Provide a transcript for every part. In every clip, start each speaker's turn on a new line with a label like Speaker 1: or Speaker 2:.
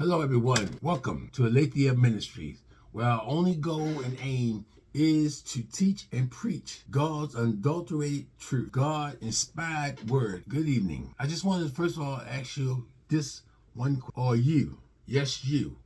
Speaker 1: Hello, everyone. Welcome to Aletheia Ministries, where our only goal and aim is to teach and preach God's unadulterated truth, God-inspired word. Good evening. I just wanted to first of all ask you this one question. Are you, yes you,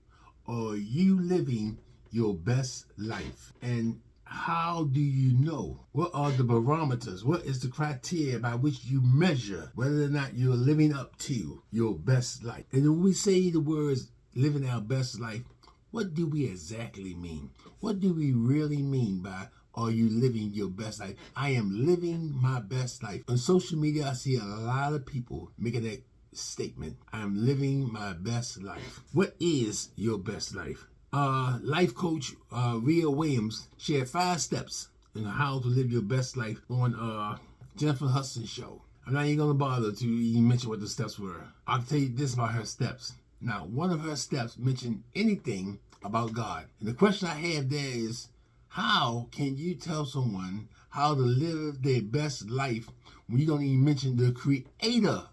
Speaker 1: are you living your best life? And how do you know? What are the barometers? What is the criteria by which you measure whether or not you're living up to your best life? And when we say the words living our best life, what do we exactly mean? What do we really mean by are you living your best life? I am living my best life. On social media, I see a lot of people making that statement. I'm living my best life. What is your best life? Life coach Rhea Williams shared 5 steps on how to live your best life on Jennifer Hudson's show. I'm not even going to bother to even mention what the steps were. I'll tell you this about her steps. Now, one of her steps mentioned anything about God. And the question I have there is, how can you tell someone how to live their best life when you don't even mention the creator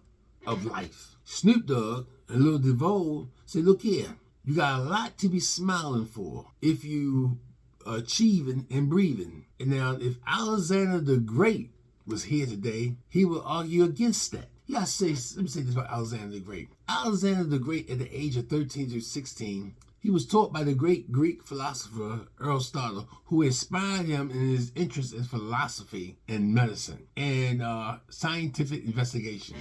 Speaker 1: of life? Snoop Dogg and Lil DeVoe say, look here, you got a lot to be smiling for if you achieving and breathing. And now, if Alexander the Great was here today, he would argue against that. You gotta say, let me say this about Alexander the Great. Alexander the Great, at the age of 13 to 16, he was taught by the great Greek philosopher Aristotle, who inspired him in his interest in philosophy and medicine and scientific investigation.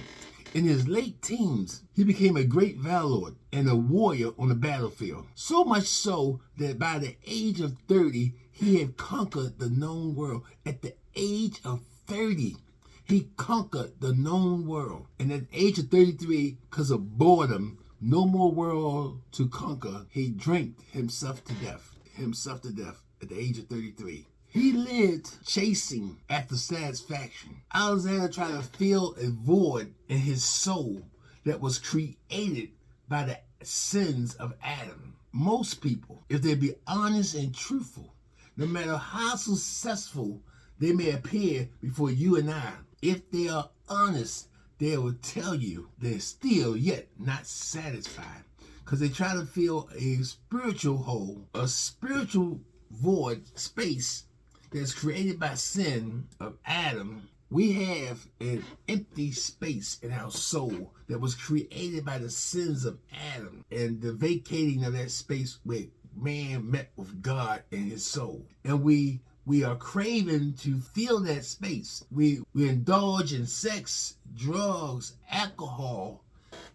Speaker 1: In his late teens, he became a great warlord and a warrior on the battlefield. So much so that by the age of 30, he had conquered the known world. At the age of 30, he conquered the known world. And at the age of 33, because of boredom, no more world to conquer, he drank himself to death at the age of 33. He lived chasing after satisfaction. Alexander tried to fill a void in his soul that was created by the sins of Adam. Most people, if they be honest and truthful, no matter how successful they may appear before you and I, if they are honest, they will tell you they're still yet not satisfied, because they try to fill a spiritual hole, a spiritual void space that's created by sin of Adam. We have an empty space in our soul that was created by the sins of Adam and the vacating of that space where man met with God in his soul. And we are craving to fill that space. We indulge in sex, drugs, alcohol,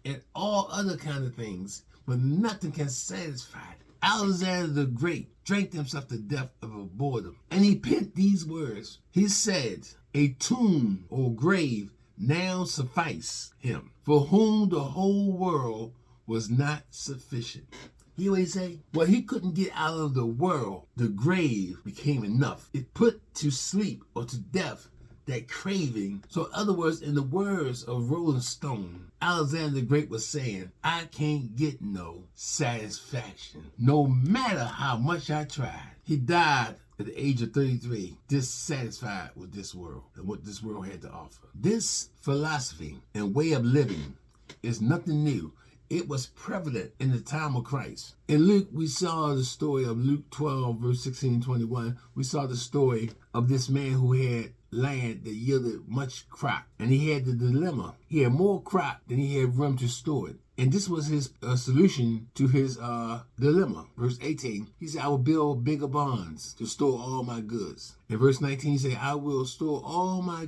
Speaker 1: and all other kind of things, but nothing can satisfy it. Alexander the Great drank himself to death of a boredom. And he penned these words. He said, a tomb or grave now suffice him, for whom the whole world was not sufficient. You know what he say? What he couldn't get out of the world, the grave became enough. It put to sleep or to death that craving. So in other words, in the words of Rolling Stone, Alexander the Great was saying, I can't get no satisfaction, no matter how much I tried. He died at the age of 33, dissatisfied with this world and what this world had to offer. This philosophy and way of living is nothing new. It was prevalent in the time of Christ. In Luke, we saw the story of Luke 12, verse 16 and 21. We saw the story of this man who had land that yielded much crop. And he had the dilemma. He had more crop than he had room to store it. And this was his solution to his dilemma. Verse 18, he said, I will build bigger barns to store all my goods. In verse 19, he said, I will store all my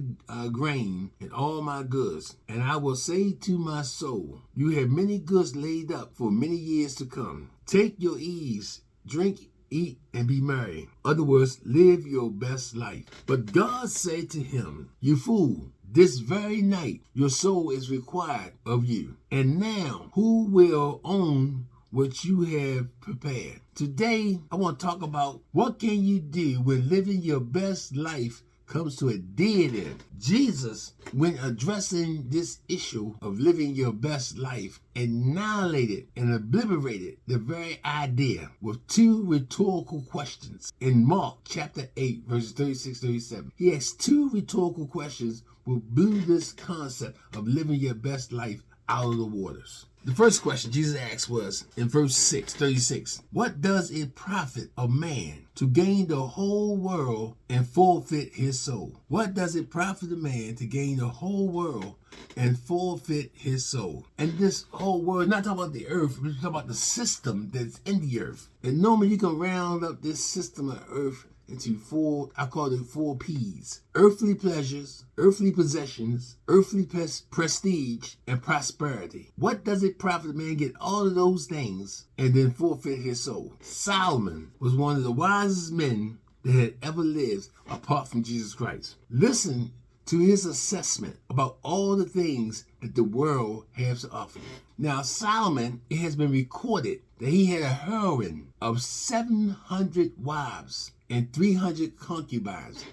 Speaker 1: grain and all my goods. And I will say to my soul, you have many goods laid up for many years to come. Take your ease, drink, eat, and be merry. In other words, live your best life. But God said to him, you fool, this very night your soul is required of you. And now who will own what you have prepared? Today, I want to talk about what can you do when living your best life comes to a dead end. Jesus, when addressing this issue of living your best life, annihilated and obliterated the very idea with 2 rhetorical questions. In Mark chapter 8, verses 36-37, he asked 2 rhetorical questions which blew this concept of living your best life out of the waters. The first question Jesus asked was in verse 36. What does it profit a man to gain the whole world and forfeit his soul? What does it profit a man to gain the whole world and forfeit his soul? And this whole world, not talking about the earth, we're talking about the system that's in the earth. And normally you can round up this system of earth into four, I call it 4 P's. Earthly pleasures, earthly possessions, earthly prestige, and prosperity. What does it profit a man get all of those things and then forfeit his soul? Solomon was one of the wisest men that had ever lived apart from Jesus Christ. Listen to his assessment about all the things that the world has to offer. Now, Solomon, it has been recorded that he had a harem of 700 wives and 300 concubines.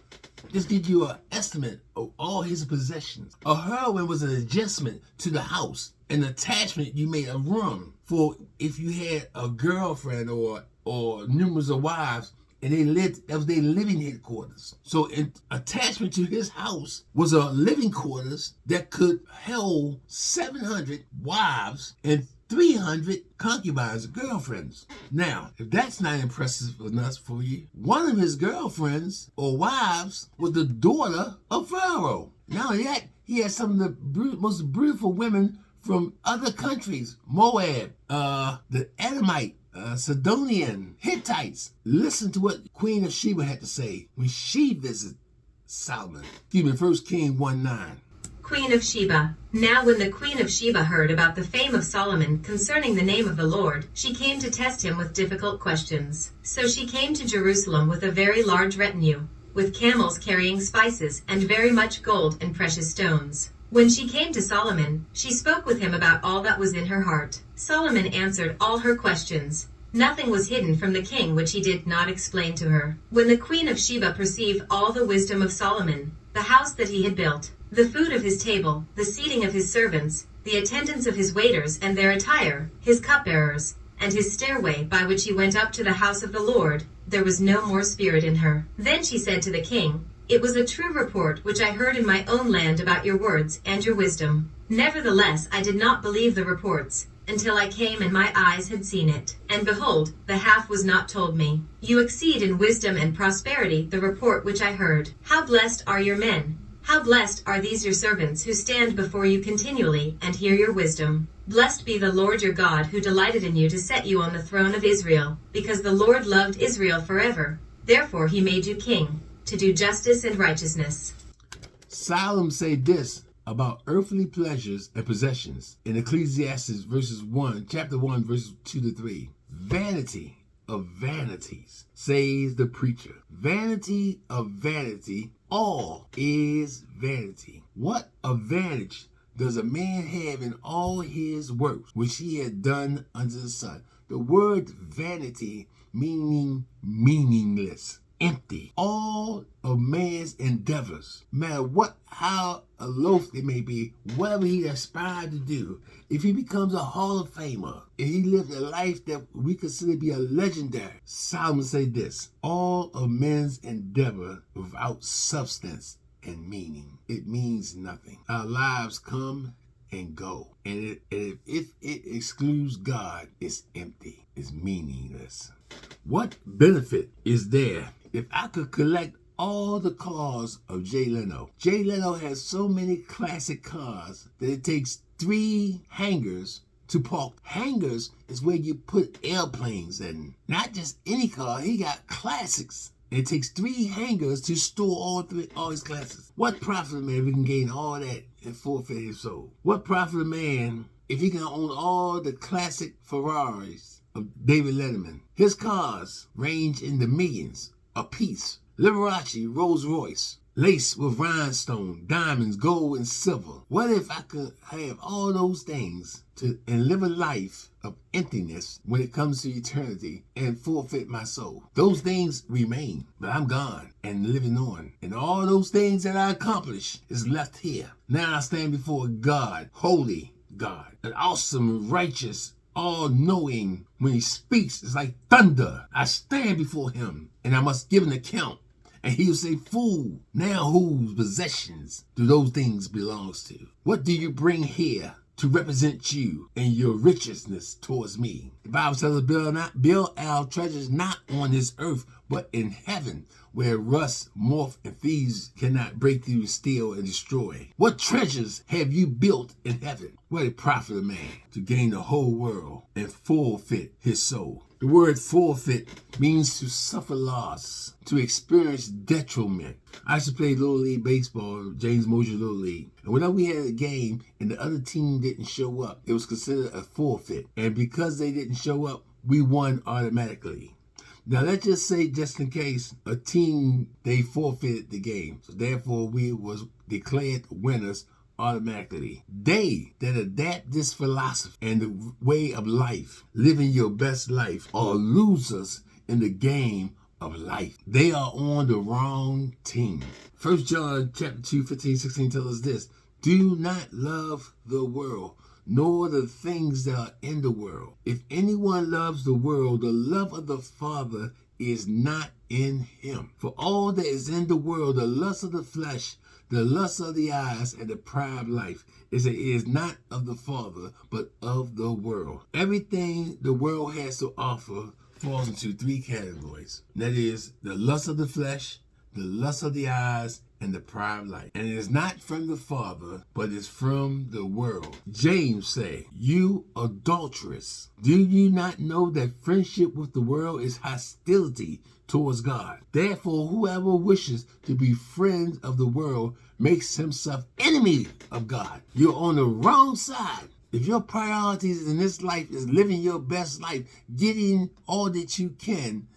Speaker 1: This gives you an estimate of all his possessions. A harem was an adjustment to the house, an attachment you made, a room for if you had a girlfriend or numerous of wives, and they lived, that was their living headquarters. So an attachment to his house was a living quarters that could hold 700 wives and 300 concubines, girlfriends. Now, if that's not impressive enough for you, one of his girlfriends or wives was the daughter of Pharaoh. Not only that, he had some of the most beautiful women from other countries. Moab, the Edomite, Sidonian, Hittites. Listen to what Queen of Sheba had to say when she visited Solomon. 1 Kings 1:9.
Speaker 2: Queen of Sheba. Now when the Queen of Sheba heard about the fame of Solomon concerning the name of the Lord, she came to test him with difficult questions. So she came to Jerusalem with a very large retinue, with camels carrying spices and very much gold and precious stones. When she came to Solomon, she spoke with him about all that was in her heart. Solomon answered all her questions. Nothing was hidden from the king which he did not explain to her. When the Queen of Sheba perceived all the wisdom of Solomon, the house that he had built, the food of his table, the seating of his servants, the attendance of his waiters and their attire, his cupbearers, and his stairway by which he went up to the house of the Lord, there was no more spirit in her. Then she said to the king, "It was a true report which I heard in my own land about your words and your wisdom. Nevertheless, I did not believe the reports, until I came and my eyes had seen it. And behold, the half was not told me. You exceed in wisdom and prosperity the report which I heard. How blessed are your men! How blessed are these your servants who stand before you continually and hear your wisdom. Blessed be the Lord your God who delighted in you to set you on the throne of Israel, because the Lord loved Israel forever. Therefore he made you king, to do justice and righteousness."
Speaker 1: Solomon said this about earthly pleasures and possessions in Ecclesiastes chapter 1, verses 2 to 3. Vanity of vanities, says the preacher. Vanity of vanity, all is vanity. What advantage does a man have in all his works which he had done under the sun? The word vanity meaning meaningless, empty. All of man's endeavors, no matter how loath they may be, whatever he aspired to do, if he becomes a Hall of Famer, if he lived a life that we consider to be a legendary, Solomon said this: all of men's endeavor without substance and meaning, it means nothing. Our lives come and go, and if it excludes God, it's empty, it's meaningless. What benefit is there if I could collect all the cars of Jay Leno? Jay Leno has so many classic cars that it takes 3 hangars to park. Hangars is where you put airplanes in. Not just any car, he got classics. It takes 3 hangars to store all his classics. What profit a man if he can gain all that and forfeit his soul? What profit a man if he can own all the classic Ferraris of David Letterman? His cars range in the millions a piece. Liberace, Rolls Royce, laced with rhinestone, diamonds, gold, and silver. What if I could have all those things and live a life of emptiness when it comes to eternity and forfeit my soul? Those things remain, but I'm gone and living on. And all those things that I accomplished is left here. Now I stand before God, holy God, an awesome, righteous, all-knowing. When he speaks, it's like thunder. I stand before him and I must give an account. And he'll say, "Fool, now whose possessions do those things belong to? What do you bring here to represent you and your righteousness towards me. The Bible tells us, build our treasures not on this earth, but in heaven, where rust, moth, and thieves cannot break through, steal, and destroy. What treasures have you built in heaven? What it profit a man to gain the whole world and forfeit his soul? The word forfeit means to suffer loss, to experience detriment. I used to play Little League Baseball, James Mosier Little League. And whenever we had a game and the other team didn't show up, it was considered a forfeit. And because they didn't show up, we won automatically. Now, let's just say, just in case, a team, they forfeited the game. So therefore, we was declared winners automatically. They that adapt this philosophy and the way of life, living your best life, are losers in the game of life. They are on the wrong team. 1 John chapter 2, 15, 16 tells us this: do not love the world, nor the things that are in the world. If anyone loves the world, the love of the Father is not in him. For all that is in the world, the lust of the flesh, the lust of the eyes, and the pride of life, is not of the Father, but of the world. Everything the world has to offer falls into three categories. That is, the lust of the flesh, the lust of the eyes, and the pride of life. And it is not from the Father, but is from the world. James say, you adulterous, do you not know that friendship with the world is hostility towards God? Therefore, whoever wishes to be friends of the world makes himself enemy of God. You're on the wrong side. If your priorities in this life is living your best life, getting all that you can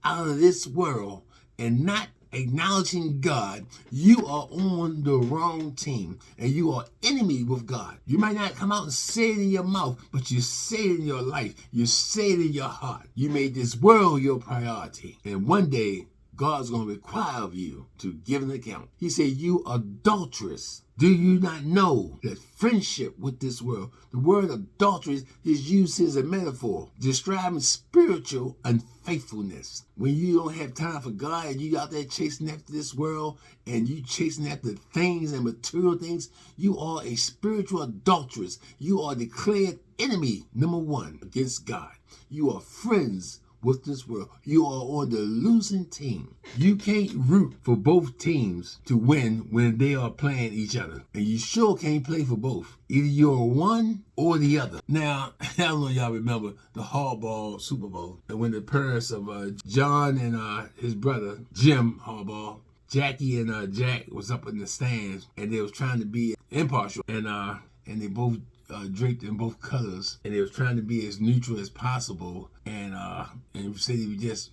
Speaker 1: out of this world, and not acknowledging God, you are on the wrong team and you are enemy with God. You might not come out and say it in your mouth, but you say it in your life. You say it in your heart. You made this world your priority. And one day, God's going to require of you to give an account. He said, you adulterous. Do you not know that friendship with this world, the word adulterous is used as a metaphor, describing spiritual unfaithfulness. When you don't have time for God and you out there chasing after this world and you chasing after things and material things, you are a spiritual adulteress. You are declared enemy, number one, against God. You are friends with this world. You are on the losing team. You can't root for both teams to win when they are playing each other. And you sure can't play for both. Either you're one or the other. Now, I don't know if y'all remember the Harbaugh Super Bowl. And when the parents of John and his brother, Jim Harbaugh, Jackie and Jack was up in the stands and they was trying to be impartial. And they both draped in both colors, and they was trying to be as neutral as possible, and said he would just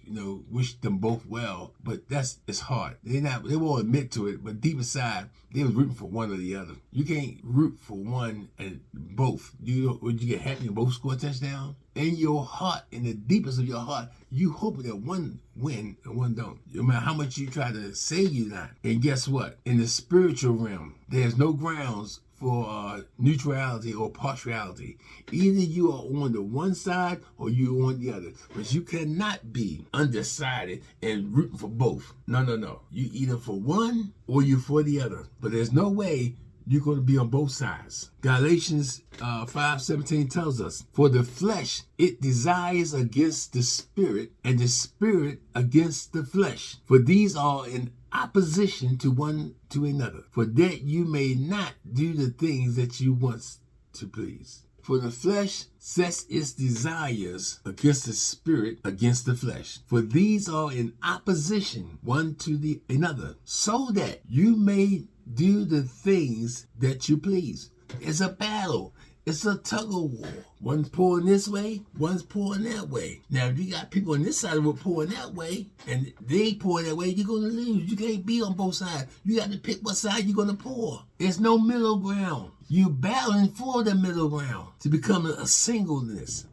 Speaker 1: wish them both well, but it's hard. They won't admit to it, but deep inside they was rooting for one or the other. You can't root for one and both. Would you get happy and both score a touchdown? In your heart, in the deepest of your heart, you hope that one win and one don't. No matter how much you try to say you're not. And guess what? In the spiritual realm, there's no grounds for neutrality or partiality. Either you are on the one side or you're on the other. But you cannot be undecided and rooting for both. No. You either for one or you for the other. But there's no way you're going to be on both sides. Galatians 5:17 tells us, for the flesh, it desires against the spirit, and the spirit against the flesh. For these are in opposition to one to another, for that you may not do the things that you want to please. For the flesh sets its desires against the spirit, against the flesh. For these are in opposition one to the another, so that you may do the things that you please. It's a battle. It's a tug of war. One's pulling this way, one's pulling that way. Now, if you got people on this side who are pulling that way, and they pulling that way, you're going to lose. You can't be on both sides. You got to pick what side you're going to pull. There's no middle ground. You're battling for the middle ground to become a singleness.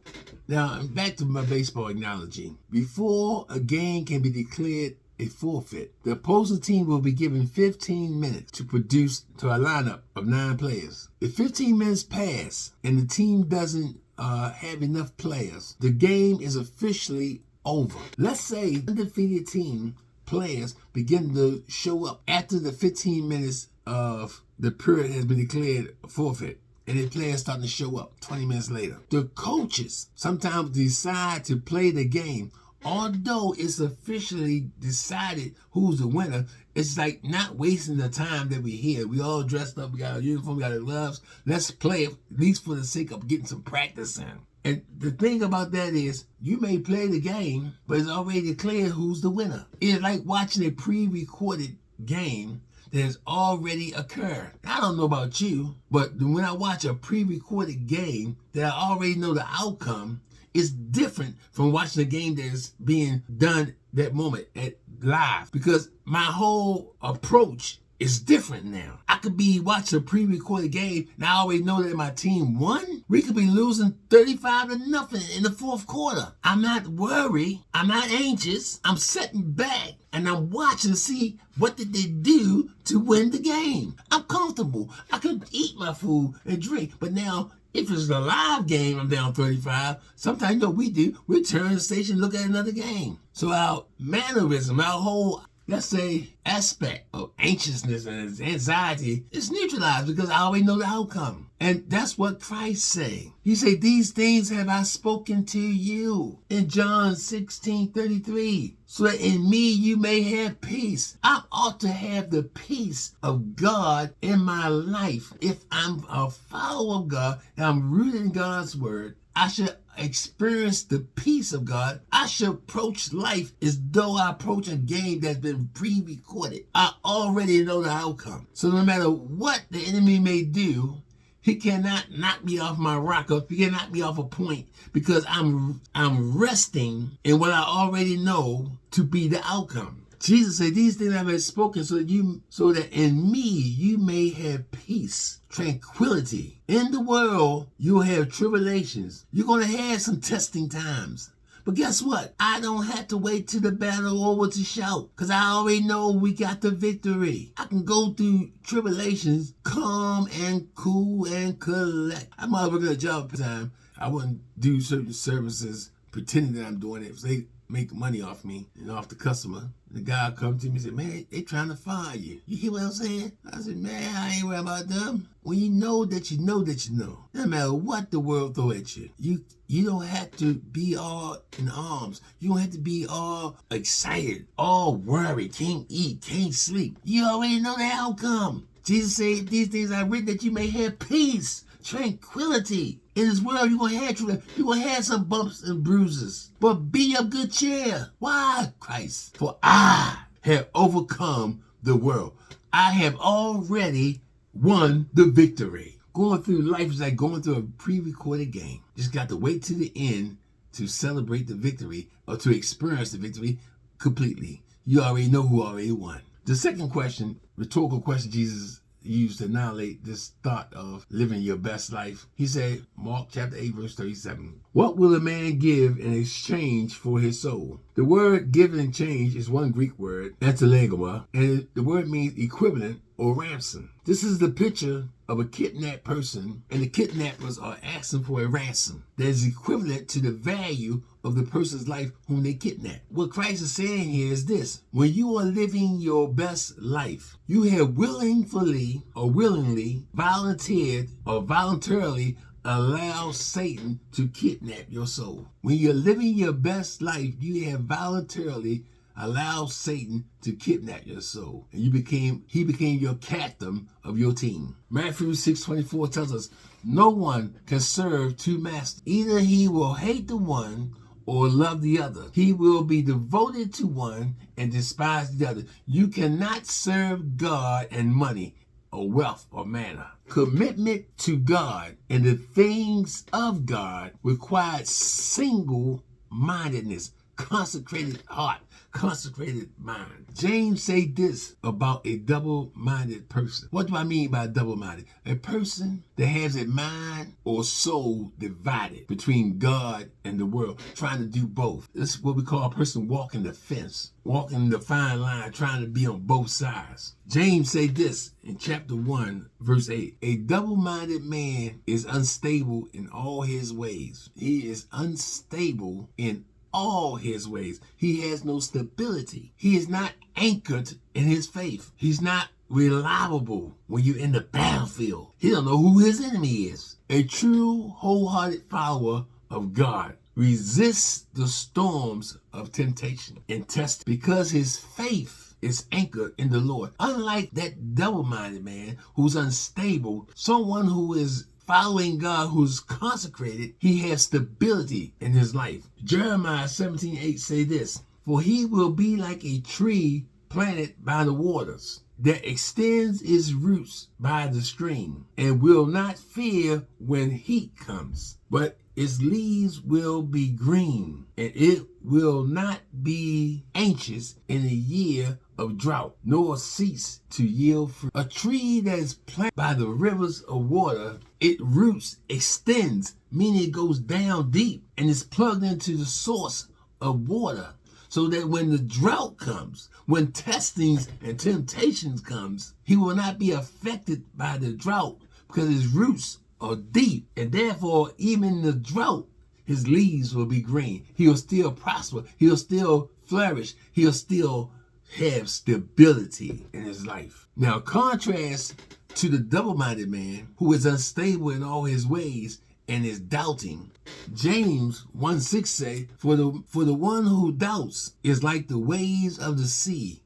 Speaker 1: Now, back to my baseball analogy. Before a game can be declared a forfeit, the opposing team will be given 15 minutes to produce to a lineup of 9 players. If 15 minutes pass and the team doesn't have enough players, the game is officially over. Let's say undefeated team players begin to show up after the 15 minutes of the period has been declared forfeit. and the players starting to show up 20 minutes later. The coaches sometimes decide to play the game. Although it's officially decided who's the winner, it's like not wasting the time that we're here. We all dressed up, we got our uniform, we got our gloves. Let's play at least for the sake of getting some practice in. And the thing about that is, you may play the game, but it's already declared who's the winner. It's like watching a pre-recorded game that has already occurred. I don't know about you, but when I watch a pre-recorded game that I already know the outcome, it's different from watching a game that is being done that moment at live, because my whole approach is different now. I could be watching a pre-recorded game and I already know that my team won. We could be losing 35-0 in the fourth quarter. I'm not worried. I'm not anxious. I'm sitting back and I'm watching to see what did they do to win the game. I'm comfortable. I could eat my food and drink, but now if it's a live game, I'm down 35. Sometimes, you know, we turn the station and look at another game. So our mannerism, our whole, let's say, aspect of anxiousness and anxiety is neutralized because I already know the outcome. And that's what Christ said. He said, these things have I spoken to you in John 16:33, so that in me you may have peace. I ought to have the peace of God in my life. If I'm a follower of God and I'm rooted in God's word, I should experience the peace of God. I should approach life as though I approach a game that's been pre-recorded. I already know the outcome. So no matter what the enemy may do, he cannot knock me off my rocker. He cannot knock me off a point because I'm resting in what I already know to be the outcome. Jesus said, these things I have spoken so that in me you may have peace, tranquility. In the world, you'll have tribulations. You're going to have some testing times. But guess what? I don't have to wait till the battle over to shout, because I already know we got the victory. I can go through tribulations calm and cool and collect. I might work at a job at the time. I wouldn't do certain services pretending that I'm doing it. If they make money off me and off the customer, the guy come to me and said, man, they trying to fire you. You hear what I'm saying? I said, man, I ain't worried about them. When you know that you know that you know, no matter what the world throw at you, you don't have to be all in arms. You don't have to be all excited, all worried, can't eat, can't sleep. You already know the outcome. Jesus said, these things I written that you may have peace, tranquility. In this world, you're gonna have some bumps and bruises. But be of good cheer. Why, Christ? For I have overcome the world. I have already won the victory. Going through life is like going through a pre-recorded game. Just got to wait to the end to celebrate the victory or to experience the victory completely. You already know who already won. The second question, rhetorical question Jesus used to annihilate this thought of living your best life. He said, Mark chapter 8, verse 37, what will a man give in exchange for his soul? The word given in change is one Greek word, antilegoma, and the word means equivalent or ransom. This is the picture of a kidnapped person, and the kidnappers are asking for a ransom that is equivalent to the value of the person's life whom they kidnapped. What Christ is saying here is this: when you are living your best life, you have willingly or willingly volunteered or voluntarily allow Satan to kidnap your soul. When you're living your best life, you have voluntarily allowed Satan to kidnap your soul, and he became your captain of your team. Matthew 6:24 tells us, no one can serve two masters. Either he will hate the one or love the other. He will be devoted to one and despise the other. You cannot serve God and money or wealth or manner. Commitment to God and the things of God requires single-mindedness, consecrated heart, consecrated mind. James say this about a double-minded person. What do I mean by double-minded? A person that has a mind or soul divided between God and the world, trying to do both. This is what we call a person walking the fence, walking the fine line, trying to be on both sides. James say this in chapter 1, verse 8. A double-minded man is unstable in all his ways. He is unstable in all his ways. He has no stability. He is not anchored in his faith. He's not reliable when you're in the battlefield. He don't know who his enemy is. A true, wholehearted follower of God resists the storms of temptation and test because his faith is anchored in the Lord. Unlike that double-minded man who's unstable, someone who is following God, who's consecrated, he has stability in his life. Jeremiah 17:8 say this, "For he will be like a tree planted by the waters, that extends its roots by the stream, and will not fear when heat comes, but its leaves will be green, and it will not be anxious in a year of drought, nor cease to yield fruit." A tree that is planted by the rivers of water, its roots extends, meaning it goes down deep and is plugged into the source of water. So that when the drought comes, when testings and temptations comes, he will not be affected by the drought because his roots are deep. And therefore, even in the drought, his leaves will be green. He'll still prosper. He'll still flourish. He'll still have stability in his life. Now, contrast to the double-minded man who is unstable in all his ways and is doubting. James 1:6 say, for the one who doubts is like the waves of the sea.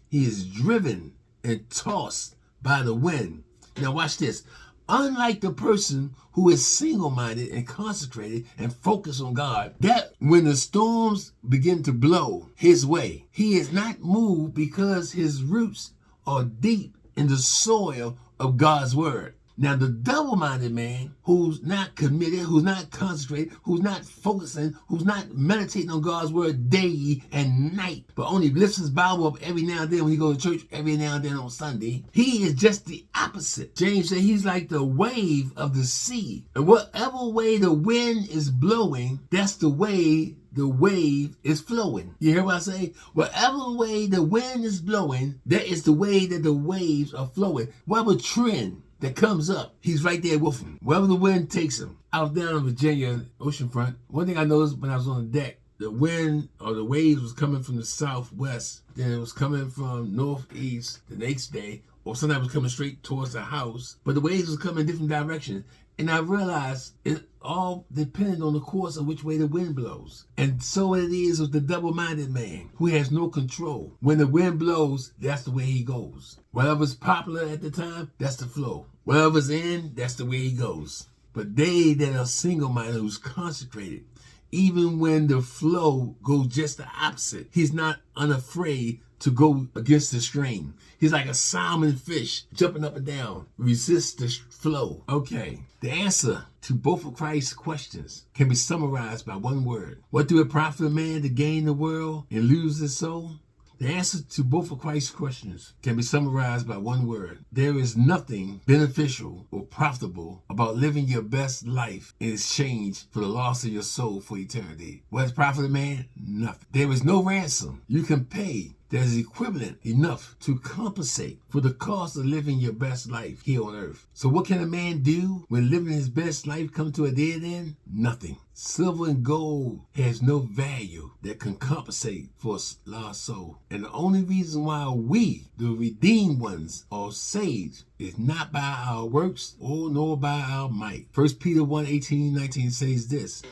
Speaker 1: He is driven and tossed by the wind. Now watch this. Unlike the person who is single-minded and consecrated and focused on God, that when the storms begin to blow his way, he is not moved because his roots are deep in the soil of God's word. Now, the double-minded man who's not committed, who's not consecrated, who's not focusing, who's not meditating on God's word day and night, but only lifts his Bible up every now and then when he goes to church, every now and then on Sunday, he is just the opposite. James said he's like the wave of the sea. And whatever way the wind is blowing, that's the way the wave is flowing. You hear what I say? Whatever way the wind is blowing, that is the way that the waves are flowing. Whatever trend that comes up, he's right there with him. Wherever the wind takes him. I was down in Virginia, oceanfront. One thing I noticed when I was on the deck, the wind or the waves was coming from the southwest. Then it was coming from northeast the next day. Or sometimes it was coming straight towards the house. But the waves was coming in different directions. And I realized it all depended on the course of which way the wind blows. And so it is with the double-minded man who has no control. When the wind blows, that's the way he goes. Whatever's popular at the time, that's the flow. Whatever's in, that's the way he goes. But they that are single-minded, who's consecrated, even when the flow goes just the opposite, he's not unafraid to go against the stream. He's like a salmon fish jumping up and down, resist the flow. Okay, the answer to both of Christ's questions can be summarized by one word. What do it profit a man to gain the world and lose his soul? The answer to both of Christ's questions can be summarized by one word. There is nothing beneficial or profitable about living your best life in exchange for the loss of your soul for eternity. What is profit a man? Nothing. There is no ransom you can pay that is equivalent enough to compensate for the cost of living your best life here on earth. So what can a man do when living his best life come to a dead end? Nothing. Silver and gold has no value that can compensate for a lost soul. And the only reason why we, the redeemed ones, are saved is not by our works or nor by our might. 1 Peter 1:18-19 says this,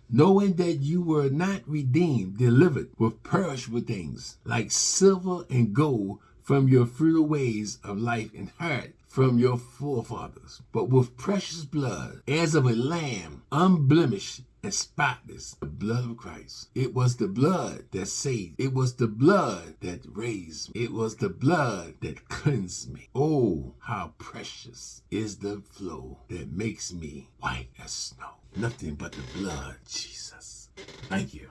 Speaker 1: knowing that you were not redeemed, delivered with perishable things, like silver and gold from your futile ways of life inherited from your forefathers, but with precious blood, as of a lamb, unblemished and spotless, the blood of Christ. It was the blood that saved. It was the blood that raised me. It was the blood that cleansed me. Oh, how precious is the flow that makes me white as snow. Nothing but the blood, Jesus. Thank you.